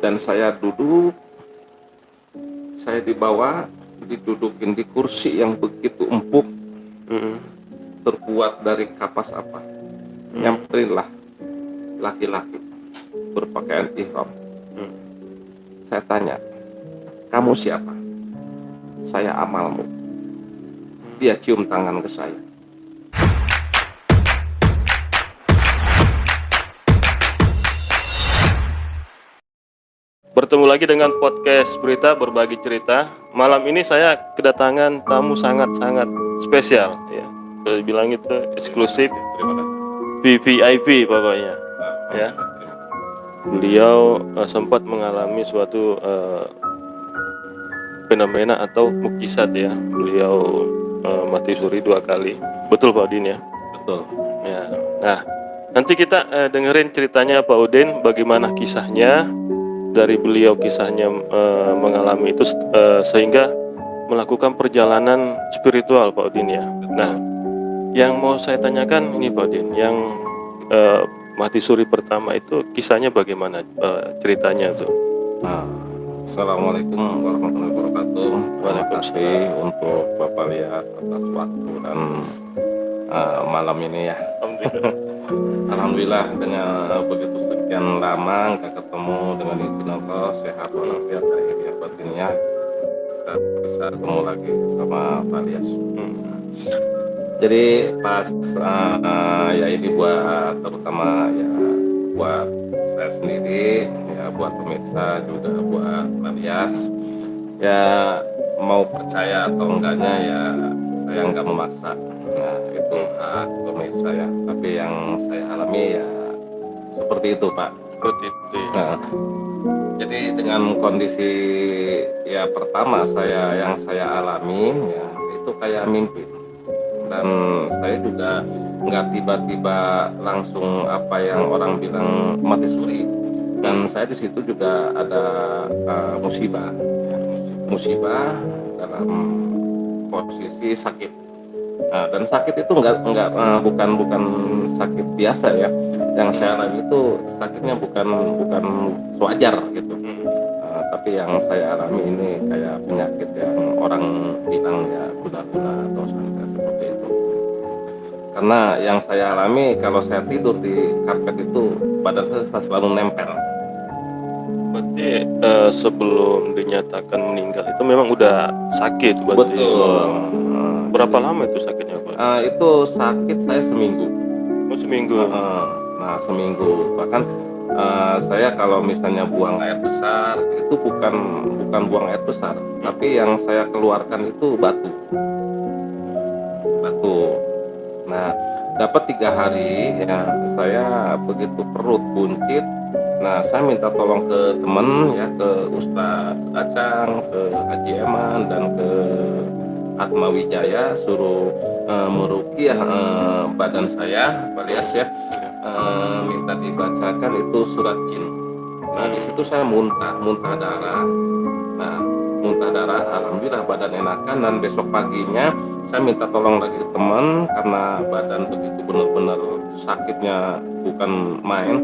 dan saya duduk, saya dibawa, didudukin di kursi yang begitu empuk, terbuat dari kapas apa. Nyamperinlah laki-laki berpakaian ihram. Saya tanya, kamu siapa? Saya amalmu. Dia cium tangan ke saya. Bertemu lagi dengan podcast Berita Berbagi Cerita. Malam ini saya kedatangan tamu sangat-sangat spesial ya. Saya bilang itu eksklusif, Terima kasih. VVIP pokoknya ya. Beliau sempat mengalami suatu fenomena atau mukjizat ya. Beliau mati suri 2 kali. Betul Pak Udin ya? Betul. Ya. Nah, nanti kita dengerin ceritanya Pak Udin, bagaimana kisahnya dari beliau, kisahnya mengalami itu sehingga melakukan perjalanan spiritual Pak Udin ya. Nah, yang mau saya tanyakan ini Pak Udin, yang mati suri pertama itu kisahnya bagaimana ceritanya tuh? Assalamualaikum warahmatullahi wabarakatuh. Terima kasih untuk Bapak Lias atas waktu dan malam ini ya. Alhamdulillah dengan begitu sekian lama nggak ketemu, dengan izin Allah sehat walafiat lahir ya batinnya, kita bisa ketemu lagi sama Pak Lias. Jadi pas ya ini buat terutama ya buat saya sendiri ya, buat pemirsa juga buat Pak Lias ya, mau percaya atau enggaknya ya saya nggak memaksa. Nah itu hak pemirsa ya, tapi yang saya alami ya seperti itu Pak. Seperti itu ya. Nah, jadi dengan kondisi ya pertama yang saya alami ya itu kayak mimpi, dan saya juga nggak tiba-tiba langsung apa yang orang bilang mati suri, dan saya di situ juga ada musibah dalam posisi sakit. Nah, dan sakit itu bukan sakit biasa ya. Yang saya alami itu sakitnya bukan sewajar gitu. Tapi yang saya alami ini kayak penyakit yang orang bilang ya gula-gula atau santet seperti itu. Karena yang saya alami kalau saya tidur di karpet itu badan saya selalu nempel. Berarti sebelum dinyatakan meninggal itu memang udah sakit berarti. Betul. Berapa lama itu sakitnya Pak? Itu sakit saya seminggu. Oh seminggu. Nah seminggu, bahkan saya kalau misalnya buang air besar itu bukan buang air besar, tapi yang saya keluarkan itu batu. Nah dapat 3 hari ya, saya begitu perut buncit. Nah saya minta tolong ke temen ya, ke Ustadz Acang, ke Haji Eman, dan ke Atma Wijaya, suruh meruqyah badan saya alias ya, minta dibacakan itu surat jin. Nah di situ saya muntah darah. Nah muntah darah, alhamdulillah badan enakan, dan besok paginya saya minta tolong lagi ke teman karena badan begitu benar-benar sakitnya bukan main.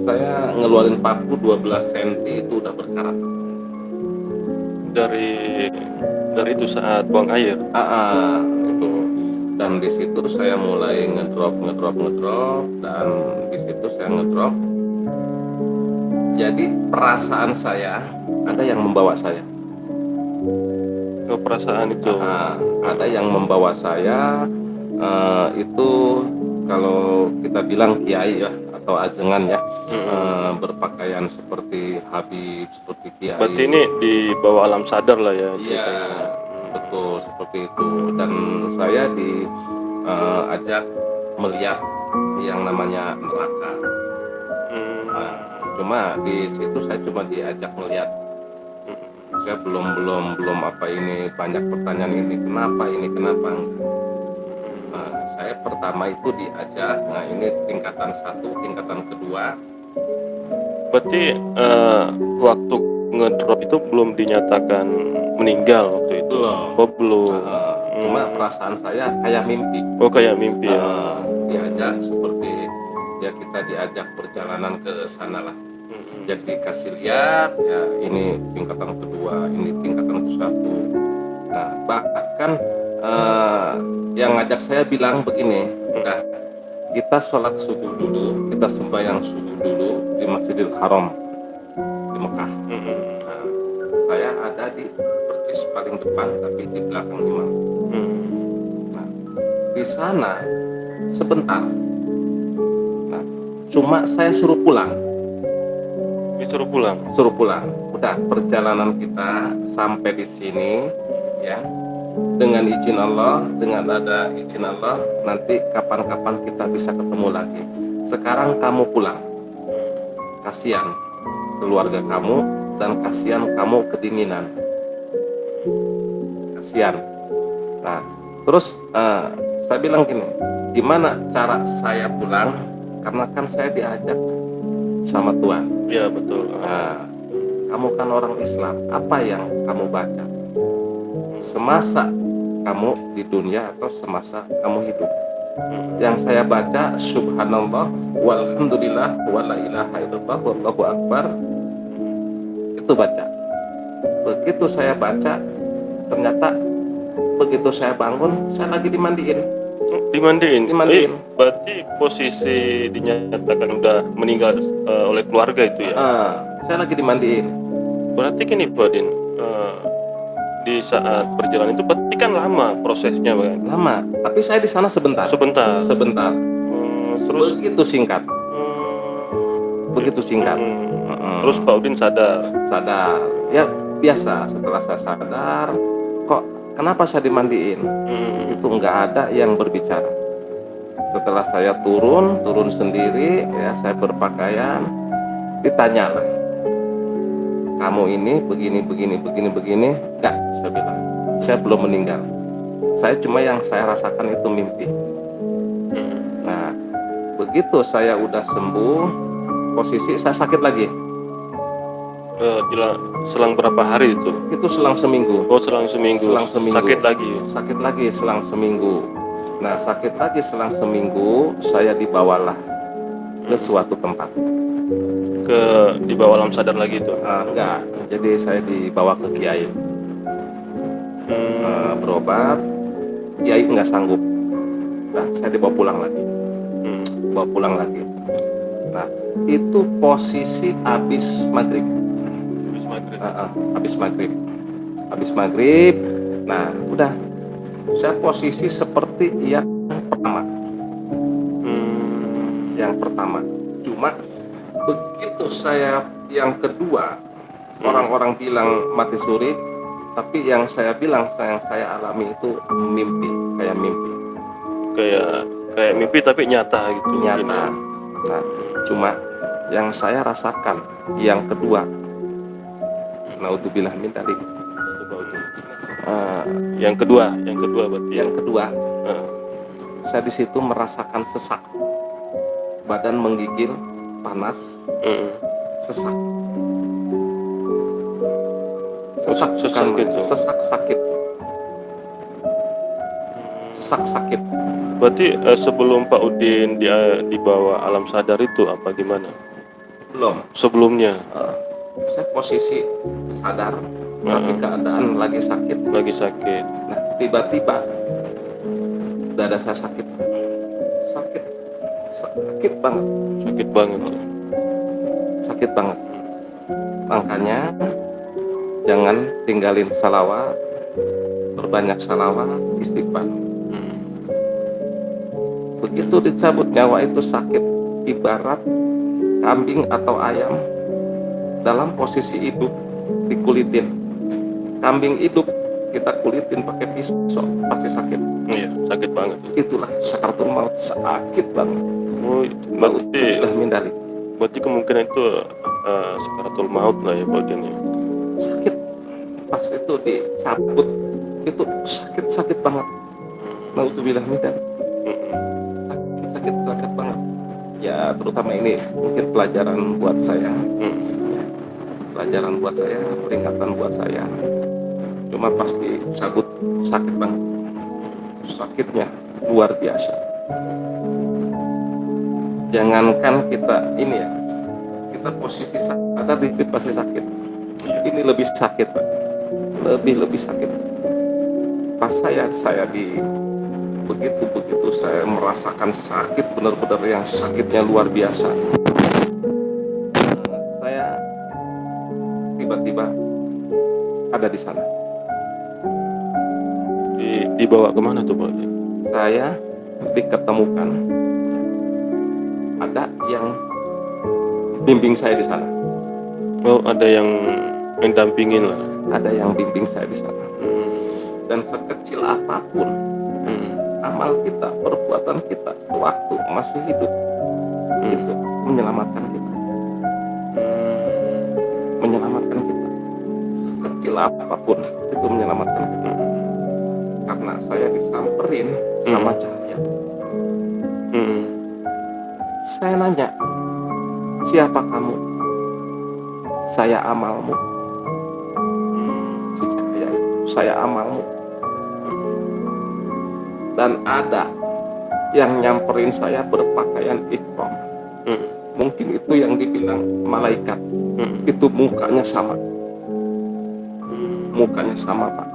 Saya ngeluarin paku 12 cm itu udah berkarat. Dari itu saat buang air. Itu. Dan di situ saya mulai ngedrop, dan di situ saya ngedrop. Jadi perasaan saya ada yang membawa saya. Perasaan itu. Ada yang membawa saya, itu kalau kita bilang kiai ya atau ajengan ya, berpakaian seperti Habib, seperti kiai. Berarti ini di bawah alam sadar lah ya. Iya, betul seperti itu. Dan saya diajak melihat yang namanya neraka. Cuma di situ saya cuma diajak melihat. Saya belum apa ini, banyak pertanyaan ini kenapa. Nah, saya pertama itu diajak. Nah ini tingkatan 1, tingkatan kedua. Berarti waktu ngedrop itu belum dinyatakan meninggal waktu itu. Belum. Cuma perasaan saya kayak mimpi. Oh kayak mimpi ya. Diajak seperti ya kita diajak perjalanan ke sana lah. jadi kasih lihat ya, ini tingkatan kedua, ini tingkatan ke-1. Nah bahkan yang ngajak saya bilang begini, udah kita sholat subuh dulu, kita sembahyang subuh dulu di Masjidil Haram di Mekah. Nah, saya ada di persis paling depan tapi di belakang imam. Nah, di sana sebentar. Nah, cuma saya suruh pulang. Disuruh pulang. Suruh pulang. Udah perjalanan kita sampai di sini ya. Dengan izin Allah, dengan ada izin Allah, nanti kapan-kapan kita bisa ketemu lagi. Sekarang kamu pulang. Kasihan keluarga kamu dan kasihan kamu kedinginan. Kasihan. Nah, terus saya bilang gini, gimana cara saya pulang? Karena kan saya diajak sama Tuhan. Ya betul. Nah, kamu kan orang Islam, apa yang kamu baca? Semasa kamu di dunia atau semasa kamu hidup? Yang saya baca subhanallah walhamdulillah wala ilaha illallah wallahu akbar. Itu baca. Begitu saya baca, ternyata begitu saya bangun, saya lagi dimandiin. Dimandiin. Dimandiin. Berarti posisi dinyatakan udah meninggal oleh keluarga itu ya. Saya lagi dimandiin. Berarti gini Pak Udin, di saat perjalanan itu berarti kan lama prosesnya kan? Lama, tapi saya di sana sebentar. Sebentar. Terus begitu singkat. Begitu singkat. Terus Pak Udin sadar. Ya biasa, setelah saya sadar, kok kenapa saya dimandiin? Itu nggak ada yang berbicara. Setelah saya turun sendiri, ya saya berpakaian, ditanya lah, kamu ini begini. Enggak, saya bilang, saya belum meninggal. Saya cuma yang saya rasakan itu mimpi. Nah, begitu saya udah sembuh, posisi saya sakit lagi. Selang berapa hari itu? Itu selang seminggu. Oh, selang seminggu. Sakit lagi. Sakit lagi selang seminggu. Nah, sakit lagi selang seminggu, saya dibawalah ke suatu tempat. Dibawa alam sadar lagi itu? Enggak. Jadi saya dibawa ke kiai. Berobat. Kiai nggak sanggup. Nah, saya dibawa pulang lagi. Nah, itu posisi habis maghrib. Habis maghrib. Nah, udah. Saya posisi seperti yang pertama. Cuma begitu saya yang kedua, orang-orang bilang mati suri, tapi yang saya bilang yang saya alami itu mimpi, kayak mimpi. Kayak mimpi tapi nyata gitu. Nyata. Nah, cuma yang saya rasakan yang kedua. Naudzubillah min dzalik. Yang kedua berarti. Yang kedua, saya di situ merasakan sesak, badan menggigil, panas, sesak gitu. Sesak sakit. Berarti sebelum Pak Udin dibawa alam sadar itu apa gimana? Belum. Sebelumnya. Saya posisi sadar, tapi keadaan lagi sakit. Nah, tiba-tiba dada saya sakit banget. Makanya jangan tinggalin salawat, berbanyak salawat, istighfar. Begitu dicabut nyawa itu sakit, ibarat kambing atau ayam dalam posisi hidup dikulitin. Kambing hidup kita kulitin pakai pisau, pasti sakit. Iya, sakit banget. Itulah sakaratul maut, sakit banget. Oh, berarti kemungkinan itu sakaratul maut lah ya Pak Udin. Sakit. Pas itu dicabut itu sakit banget. Naudzubillah min dzalik. Sakit banget. Ya, terutama ini mungkin pelajaran buat saya. Peringatan buat saya. Cuma pas dicabut sakit banget. Sakitnya luar biasa. Jangankan kita kita posisi sadar dikit pasti sakit. Iya. Ini lebih sakit, Pak. Lebih sakit. Pas saya di begitu saya merasakan sakit, benar-benar yang sakitnya luar biasa. Saya tiba-tiba ada di sana. Dibawa kemana tuh Pak Udin? Saya diketemukan ada yang bimbing saya di sana. Oh, ada yang dampingin lah. Ada yang bimbing saya di sana. Dan sekecil apapun amal kita, perbuatan kita sewaktu masih hidup, itu menyelamatkan kita. Menyelamatkan kita. Sekecil apapun itu menyelamatkan kita. Karena saya disamperin sama cahaya. Saya nanya, siapa kamu? Saya amalmu. Si cahaya itu, saya amalmu. Dan ada yang nyamperin saya berpakaian ihram. Mungkin itu yang dibilang malaikat. Itu mukanya sama. Mukanya sama, Pak.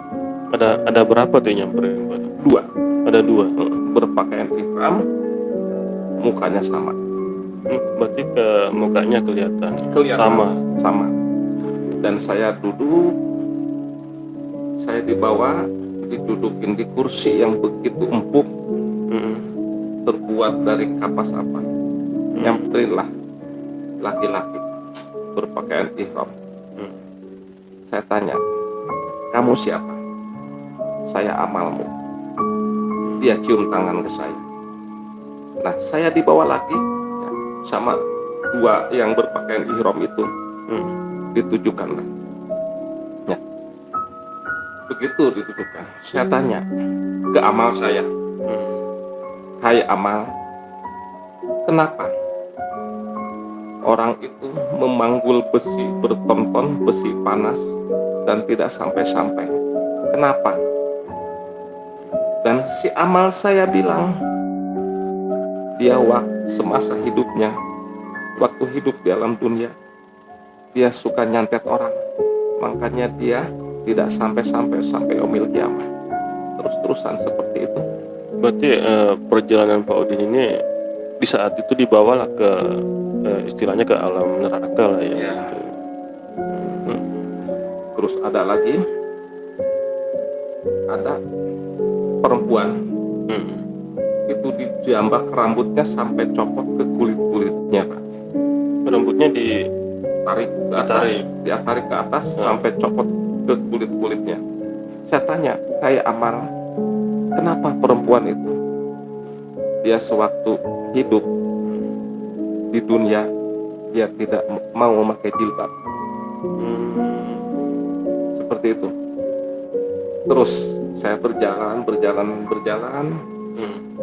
Ada berapa tuh yang nyamperin Pak? 2. Ada 2. Berpakaian ihram, mukanya sama. Berarti ke mukanya kelihatan Sama. Dan saya duduk, saya dibawa, didudukin di kursi yang begitu empuk, terbuat dari kapas apa. Nyamperinlah laki-laki berpakaian ihram. Saya tanya, kamu siapa? Saya amalmu. Dia cium tangan ke saya. Nah, saya dibawa lagi ya, sama 2 yang berpakaian ihram itu. Ditujukanlah. Ya. Begitu ditujukan, saya tanya ke amal saya. Hai amal, kenapa orang itu memanggul besi bertonton, besi panas dan tidak sampai-sampai? Kenapa? Dan si amal saya bilang, dia semasa hidupnya, waktu hidup di alam dunia, dia suka nyantet orang, makanya dia tidak sampai yaumil kiamat. Terus-terusan seperti itu. Berarti perjalanan Pak Udin ini di saat itu dibawalah ke istilahnya ke alam neraka lah ya. Terus ada lagi, ada perempuan itu dijambak rambutnya sampai copot ke kulit-kulitnya, Pak. Rambutnya Tarik ke atas, ditarik ke atas sampai copot ke kulit-kulitnya. Saya tanya, kayak amal, kenapa perempuan itu? Dia sewaktu hidup di dunia, dia tidak mau memakai jilbab. Seperti itu. Terus saya berjalan.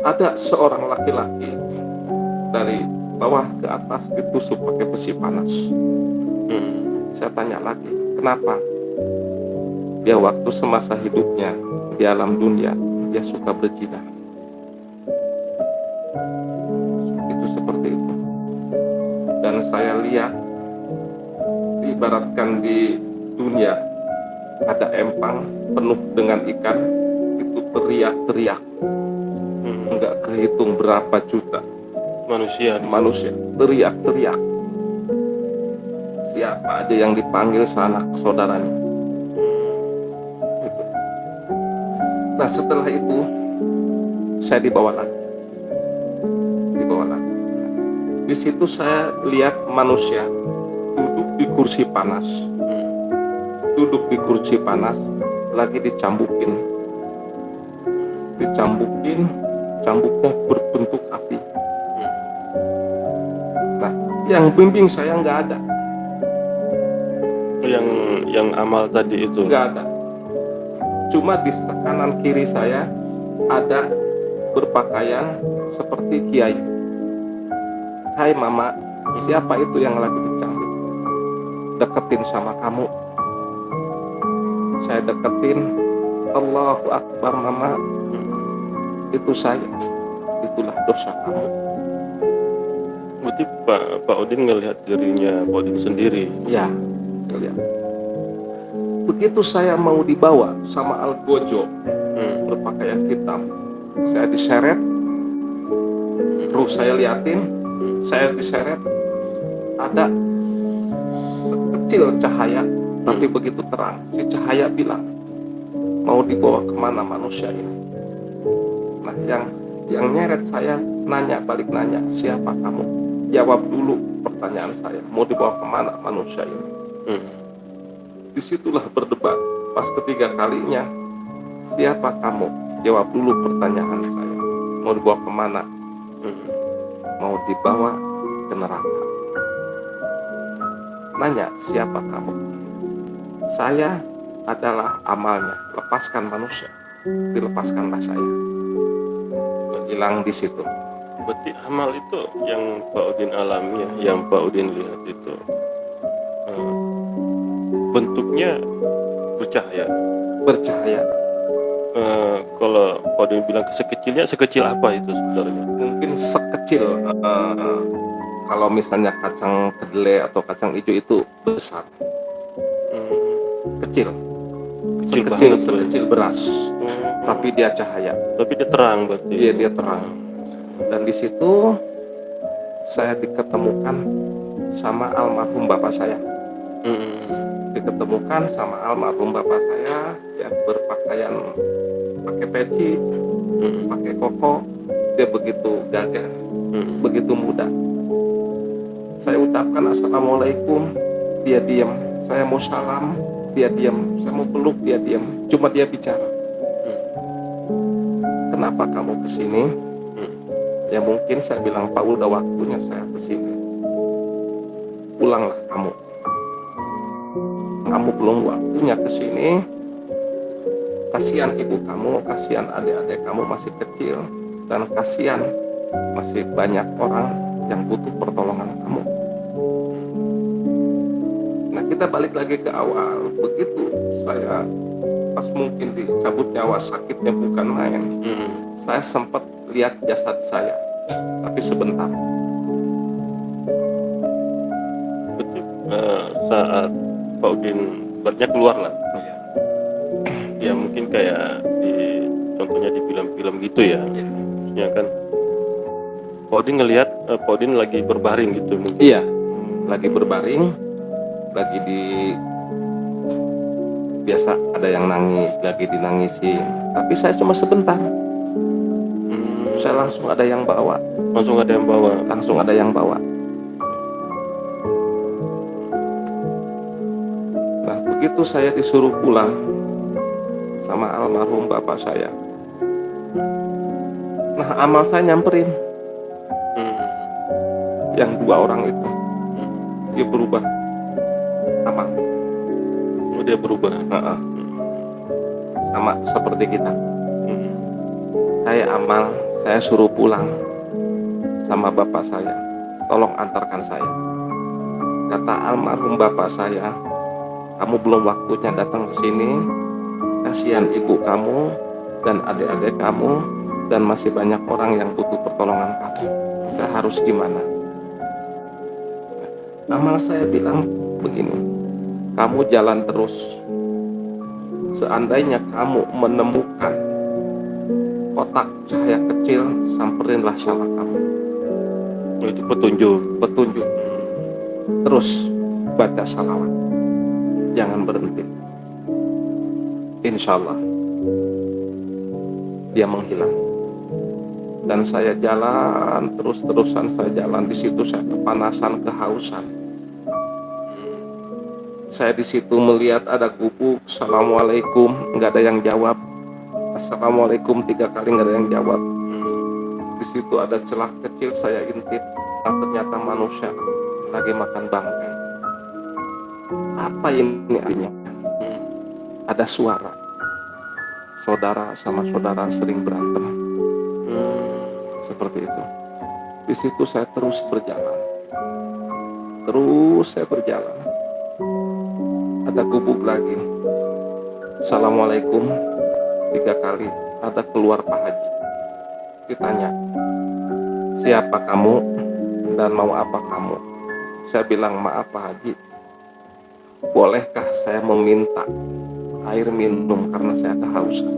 Ada seorang laki-laki dari bawah ke atas ditusuk pakai besi panas. Saya tanya lagi, kenapa? Dia waktu semasa hidupnya di alam dunia, dia suka berzina. Itu seperti itu. Dan saya lihat, diibaratkan di dunia ada empang penuh dengan ikan, itu teriak-teriak, enggak kehitung berapa juta manusia teriak-teriak. Siapa aja yang dipanggil sanak saudaranya. Gitu. Nah, setelah itu saya dibawa lagi. Di situ saya lihat manusia duduk di kursi panas. Lagi dicambukin, cambuknya berbentuk api. Nah, yang bimbing saya nggak ada. Yang amal tadi itu Nggak ada. Cuma di kanan kiri saya ada berpakaian seperti kiai. Hai mama, siapa itu yang lagi dicambuk? Deketin sama kamu. Saya deketin, Allahu Akbar mama, itu saya, itulah dosa kamu. berarti Pak Udin ngelihat dirinya Pak Udin sendiri. Ya, lihat. Begitu saya mau dibawa sama Algojo berpakaian hitam, saya diseret, terus saya liatin, saya diseret, ada sekecil cahaya, tapi begitu terang. Si cahaya bilang, mau dibawa kemana manusia ini? Nah, yang nyeret saya balik nanya, siapa kamu? Jawab dulu pertanyaan saya, mau dibawa kemana manusia ini? Disitulah berdebat. Pas ketiga kalinya, siapa kamu? Jawab dulu pertanyaan saya, mau dibawa kemana? Mau dibawa ke neraka. Nanya, siapa kamu? Saya adalah amalnya, lepaskan manusia, dilepaskanlah saya. Hilang di situ. Berarti amal itu yang Pak Udin alami ya, yang Pak Udin lihat itu bentuknya bercahaya. Bercahaya. Kalau Pak Udin bilang sekecil apa itu sebenarnya? Mungkin sekecil kalau misalnya kacang kedelai atau kacang hijau itu besar. Kecil Banget, sekecil beras, tapi dia cahaya. Tapi dia terang berarti. Dia terang. Dan di situ saya diketemukan sama almarhum bapak saya. Diketemukan sama almarhum bapak saya yang berpakaian pakai peci, pakai koko. Dia begitu gagah, begitu muda. Saya ucapkan assalamualaikum, dia diam. Saya mau salam, dia diam. Saya mau peluk, dia diam. Cuma dia bicara. Kenapa kamu kesini? Ya mungkin saya bilang, Pak, udah waktunya saya kesini. Pulanglah kamu. Kamu belum waktunya kesini. Kasihan ibu kamu, kasihan adik-adik kamu masih kecil, dan kasihan masih banyak orang yang butuh pertolongan kamu. Nah, kita balik lagi ke awal. Begitu saya pas mungkin dicabut nyawa, sakitnya bukan main. Saya sempat lihat jasad saya, tapi sebentar. Betul. Saat Pak Udin ibaratnya keluar lah. Ya mungkin kayak contohnya di film-film gitu ya. Maksudnya kan Pak Udin ngelihat Pak Udin lagi berbaring gitu mungkin. Iya, lagi berbaring, lagi biasa ada yang nangis, lagi dinangisi. Tapi saya cuma sebentar. Saya langsung ada yang bawa. Langsung ada yang bawa. Nah, begitu saya disuruh pulang sama almarhum bapak saya. Nah, amal saya nyamperin. Yang dua orang itu, dia berubah amal. Dia berubah. Sama seperti kita. Saya amal, saya suruh pulang sama bapak saya, tolong antarkan saya. Kata almarhum bapak saya, kamu belum waktunya datang ke sini. Kasihan ibu kamu dan adik-adik kamu, dan masih banyak orang yang butuh pertolongan kamu. Saya harus gimana? Amal saya bilang begini, kamu jalan terus. Seandainya kamu menemukan kotak cahaya kecil, samperinlah sama kamu. Itu petunjuk. Terus baca salawat, jangan berhenti. Insya Allah dia menghilang. Dan saya jalan terus-terusan, saya jalan di situ, saya kepanasan, kehausan. Saya di situ melihat ada gubuk, assalamualaikum, nggak ada yang jawab. Assalamualaikum 3 kali, nggak ada yang jawab. Di situ ada celah kecil, saya intip. Nah, ternyata manusia lagi makan bangkai. Apa ini artinya? Ada suara. Saudara sama saudara sering berantem. Seperti itu. Di situ saya terus berjalan. Ada gubuk lagi. Assalamualaikum 3 kali. Ada keluar Pak Haji. Ditanya, siapa kamu? dan mau apa kamu? Saya bilang, maaf Pak Haji, bolehkah saya meminta air minum karena saya kehausan?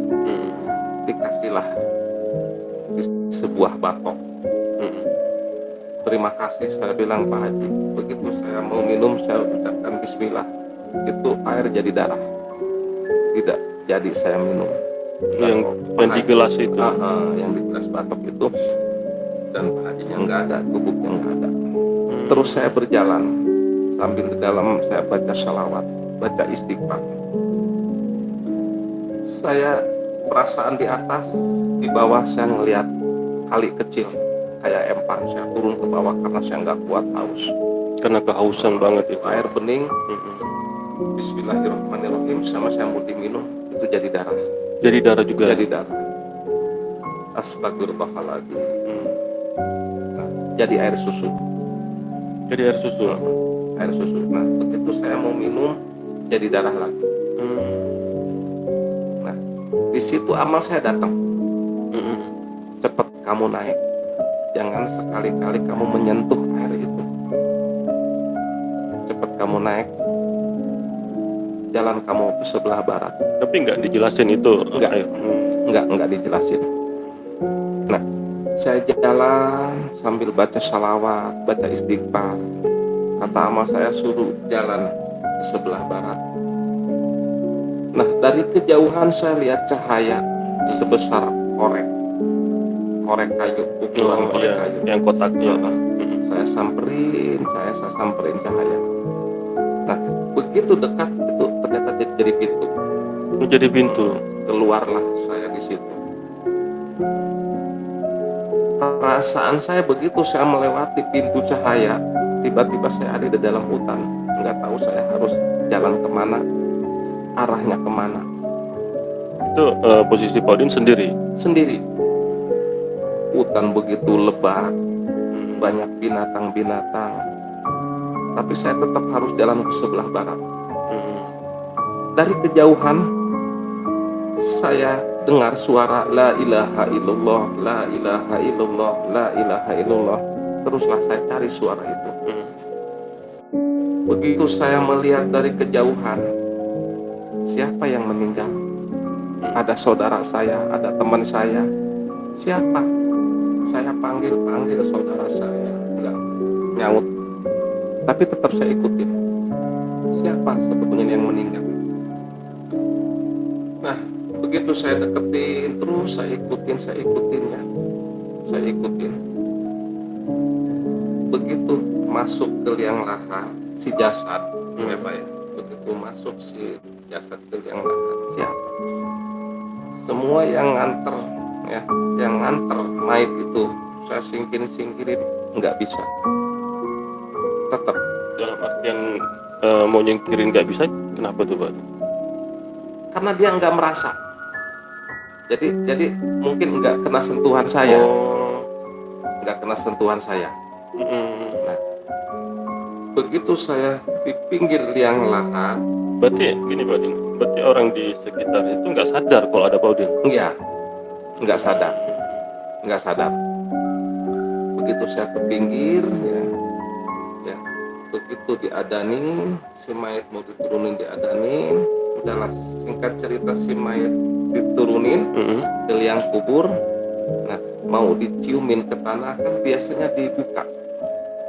Dikasihlah di sebuah batok. Terima kasih, saya bilang, Pak Haji. Begitu saya mau minum, saya ucapkan bismillah, itu air jadi darah, tidak jadi saya minum. yang di gelas itu. Yang di gelas batok itu, dan Pak Hajinya nggak ada, gubuknya nggak ada. Terus saya berjalan sambil di dalam saya baca shalawat, baca istighfar. Saya perasaan di atas, di bawah saya ngelihat kali kecil kayak empang. Saya turun ke bawah karena saya nggak kuat haus. Karena kehausan banget itu. Air bening. Bismillahirrahmanirrahim, sama saya mau diminum, itu jadi darah. Jadi darah juga. Jadi darah. Astagfirullahaladzim. Nah, jadi air susu. Jadi air susu. Air susu. Nah, begitu saya mau minum, jadi darah lagi. Nah, di situ amal saya datang. Cepat kamu naik. Jangan sekali-kali kamu menyentuh air itu. Cepat kamu naik. Jalan kamu ke sebelah barat. Tapi nggak dijelasin itu. Enggak. Air. Enggak dijelasin. Nah, saya jalan sambil baca shalawat, baca istighfar. Kata amal saya suruh jalan ke sebelah barat. Nah, dari kejauhan saya lihat cahaya sebesar korek kayu, ukuran korek Iya, kayu. yang kotaknya. Saya samperin cahaya. Nah, begitu dekat itu ternyata jadi pintu. Jadi pintu. Keluarlah saya di situ. Perasaan saya begitu saya melewati pintu cahaya, tiba-tiba saya ada di dalam hutan. Nggak tahu saya harus jalan kemana, arahnya kemana. Itu posisi Pak Udin sendiri. Sendiri. Hutan begitu lebat, banyak binatang-binatang. Tapi saya tetap harus jalan ke sebelah barat. Dari kejauhan saya dengar suara la ilaha illallah, la ilaha illallah, la ilaha illallah. Teruslah saya cari suara itu. Begitu saya melihat dari kejauhan, siapa yang meninggal? Ada saudara saya, ada teman saya. Siapa? Saya panggil saudara saya, enggak nyaut. Tapi tetap saya ikutin. Siapa sebetulnya yang meninggal? Nah, begitu saya deketin, terus saya ikutin ya. Saya ikutin. Begitu masuk ke liang lahat si jasad, ya Pak ya. Begitu masuk si jasad ke liang lahat, siapa? Semua yang nganter, ya, yang nganter mayit itu saya singkirin, nggak bisa. Tetap Dalam artian mau nyingkirin nggak bisa, kenapa tuh Pak? karena dia nggak merasa. Jadi mungkin nggak kena sentuhan saya, nggak kena sentuhan saya. Nah, begitu saya di pinggir liang lahat, Berarti gini Pak Udin, berarti orang di sekitar itu nggak sadar kalau ada Pak Udin? nggak sadar. Begitu saya ke pinggir, ya, begitu diadani, si mayat mau diturunin diadani, udahlah singkat cerita si mayat diturunin ke liang kubur. Nah, mau diciumin ke tanah kan biasanya dibuka.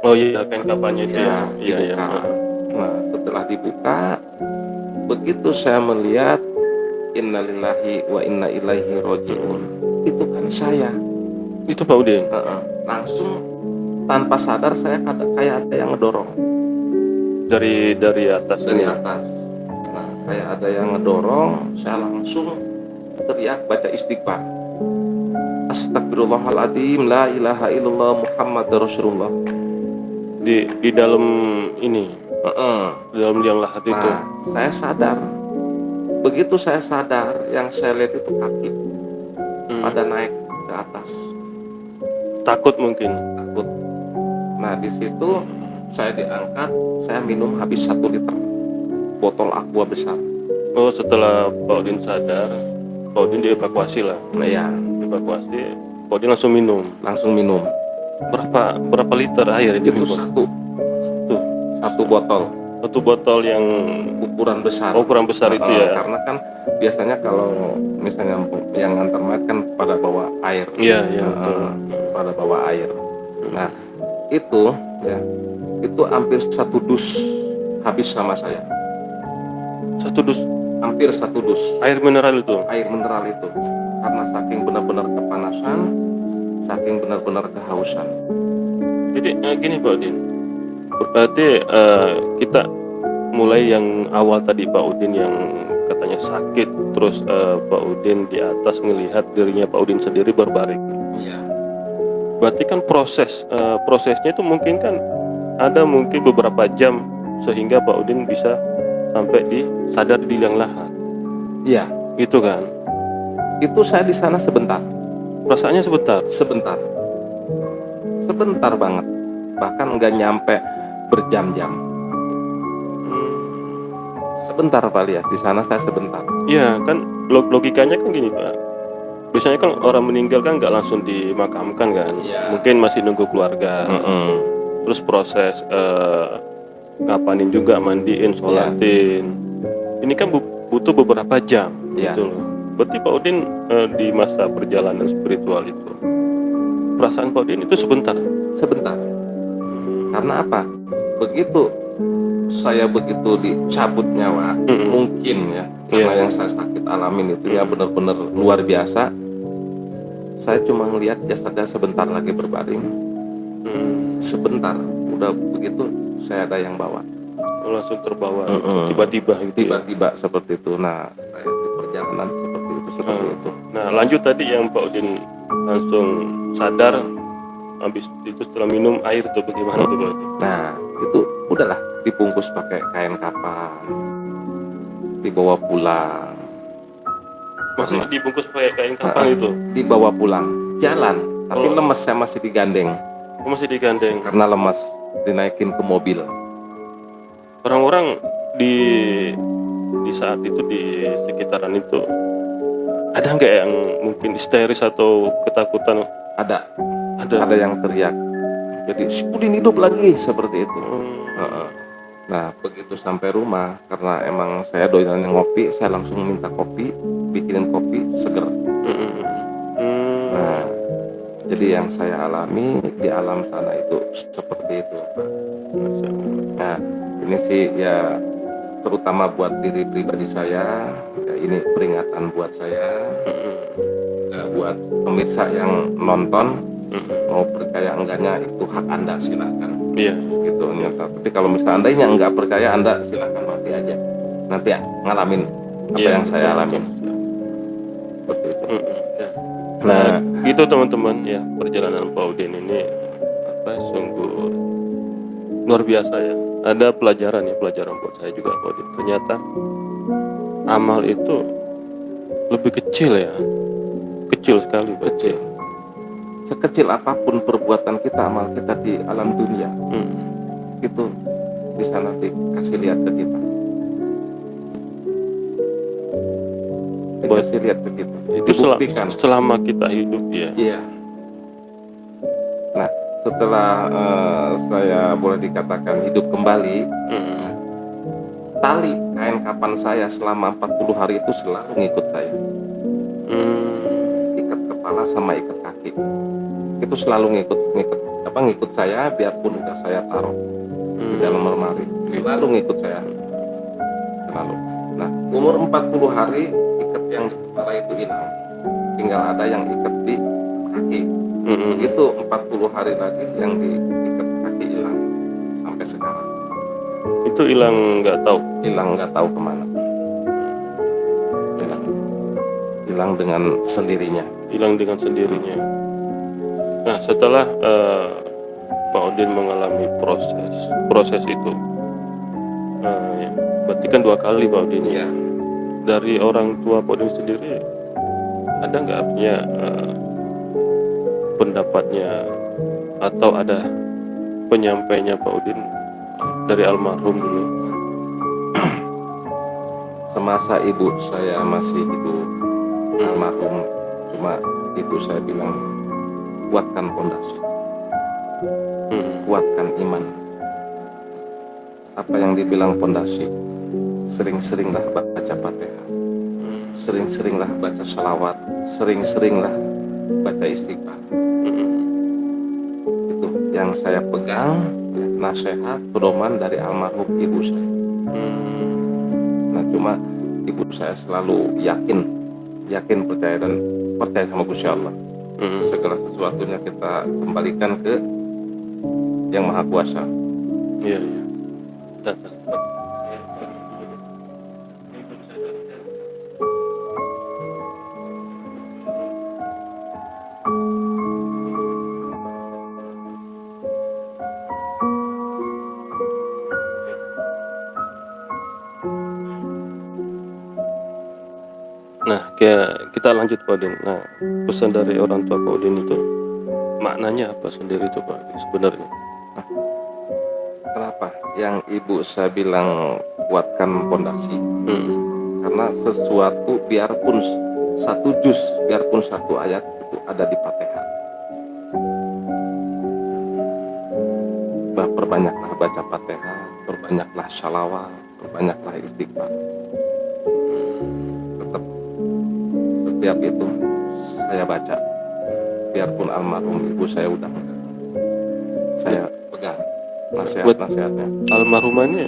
Oh iya, kain kafannya itu ya. Iya. Dibuka. Nah, setelah dibuka, begitu saya melihat innalillahi wa inna ilaihi rojiun, itu kan saya. Itu Pak Udin. Langsung tanpa sadar saya kayak ada yang ngedorong Dari atas. dari atas. Nah, kayak ada yang ngedorong, saya langsung teriak baca istighfar. Astagfirullahaladzim, la ilaha illallah Muhammad Rasulullah. Di dalam ini, di dalam liang lahat itu. Nah, saya sadar. Begitu saya sadar, yang saya lihat itu kaki pada naik ke atas. Takut mungkin. Takut. Nah, di situ saya diangkat, saya minum habis 1 liter botol aqua besar. Oh, setelah Pak Udin sadar, Pak Udin dievakuasi lah. Nah, ya, Dievakuasi, Pak Udin langsung minum. langsung minum. berapa liter air Itu Pak? Satu. satu botol Satu botol yang ukuran besar. ukuran besar itu ya. Karena kan biasanya kalau misalnya yang antar mayat kan pada bawa air. Iya, betul. Pada bawa air. Nah, itu ya, itu hampir 1 dus habis sama saya. Satu dus Hampir 1 dus air mineral itu. air mineral itu. Karena saking benar-benar kepanasan, saking benar-benar kehausan. Jadi gini Pak Udin, berarti kita mulai yang awal tadi Pak Udin yang katanya sakit, terus Pak Udin di atas ngelihat dirinya Pak Udin sendiri berbaring. Iya. Berarti kan prosesnya itu mungkin kan ada mungkin beberapa jam sehingga Pak Udin bisa sampai sadar di liang lahat. Iya. Gitu kan? Itu saya di sana sebentar. Perasaannya sebentar. Sebentar banget. Bahkan nggak nyampe berjam-jam. Sebentar Pak Lias, di sana saya sebentar. Iya kan logikanya kan gini Pak. Biasanya kan orang meninggal kan nggak langsung dimakamkan kan. Iya. Mungkin masih nunggu keluarga. Terus proses ngapanin juga, mandiin, sholatin. Ini kan butuh beberapa jam. Iya. Gitu loh. Berarti Pak Udin di masa perjalanan spiritual itu, perasaan Pak Udin itu sebentar. Karena apa? Begitu saya dicabut nyawa, mungkin ya, karena yang saya sakit alamin itu ya benar-benar luar biasa. Saya cuma ngelihat jasadnya sebentar lagi berbaring. Sebentar, udah begitu saya ada yang bawa. Langsung terbawa tiba-tiba gitu. Tiba-tiba seperti itu. Nah, saya di perjalanan seperti itu. Nah, lanjut tadi yang Pak Udin langsung sadar habis itu setelah minum air tuh bagaimana tuh Pak Udin? Nah, itu udahlah dibungkus pakai kain kapan, dibawa pulang. Masih dibungkus pakai kain kapan itu? Dibawa pulang, jalan, tapi lemes, saya masih digandeng. Masih digandeng? Karena lemes, dinaikin ke mobil. Orang-orang di saat itu di sekitaran itu ada nggak yang mungkin histeris atau ketakutan? Ada yang teriak. Jadi si Udin hidup lagi seperti itu. Nah, begitu sampai rumah, karena emang saya doyan ngopi, saya langsung minta kopi, bikinin kopi seger. Nah, jadi yang saya alami di alam sana itu seperti itu, Pak. Nah, ini sih ya terutama buat diri pribadi saya, ya ini peringatan buat saya, ya, buat pemirsa yang nonton, mau percaya enggaknya itu hak Anda, silahkan. Iya. Gitu nyata. Tapi kalau misalnya Anda nggak percaya, Anda silahkan mati aja. Nanti ya ngalamin apa yang saya alamin. Seperti itu. Nah, gitu teman-teman ya, perjalanan Pak Udin ini sungguh luar biasa ya. Ada pelajaran buat saya juga Pak Udin. Ternyata amal itu lebih kecil ya, kecil sekali Pak. Sekecil apapun perbuatan kita, amal kita di alam dunia, itu bisa nanti kasih lihat ke kita. Dikasih lihat ke kita. Itu selama kita hidup ya. Iya. Nah, setelah saya boleh dikatakan hidup kembali, tali kain kapan saya selama 40 hari itu selalu ngikut saya. Ikat kepala sama ikat kaki. Itu selalu ngikut saya, biarpun udah saya taruh di dalam lemari, selalu ngikut saya. Selalu. Nah, umur 40 hari ikat yang di kepala itu hilang, tinggal ada yang ikat di kaki. Itu 40 hari lagi yang diikat kaki hilang sampai sekarang. Itu hilang nggak tahu kemana. Hilang dengan sendirinya. Nah, setelah Pak Udin mengalami proses itu, ya, berarti kan 2 kali Pak Udin. Iya. Dari orang tua Pak Udin sendiri ada nggak artinya pendapatnya atau ada penyampainya Pak Udin dari almarhum dulu? Semasa ibu saya masih hidup, almarhum, cuma ibu saya bilang, kuatkan pondasi. kuatkan iman. Apa yang dibilang pondasi, sering-seringlah baca Fatihah, sering-seringlah baca salawat, sering-seringlah baca istighfar. Itu yang saya pegang, nasihat pedoman dari almarhum ibu saya. Nah, cuma ibu saya selalu yakin percaya sama Gusti Allah. Segala sesuatunya kita kembalikan ke yang Maha Kuasa. Iya. Nah, kita lanjut Pak Udin. Nah, pesan dari orang tua Pak Udin itu maknanya apa sendiri itu Pak sebenarnya? Kenapa? Yang ibu saya bilang kuatkan pondasi. Karena sesuatu biarpun satu juz, biarpun satu ayat itu ada di Fatihah. Perbanyaklah baca Fatihah, perbanyaklah shalawat, perbanyaklah istighfar. Tetap setiap itu saya baca, biarpun almarhum ibu saya udah enggak, saya pegang nasihatnya. Almarhumahnya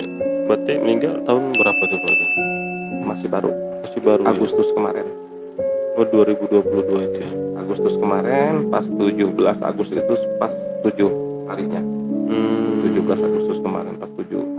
berarti meninggal tahun berapa tuh Pak Udin? Masih baru Agustus kemarin. 2022 itu ya. Agustus kemarin pas 17 Agustus itu pas 7 harinya. 17 Agustus kemarin pas 7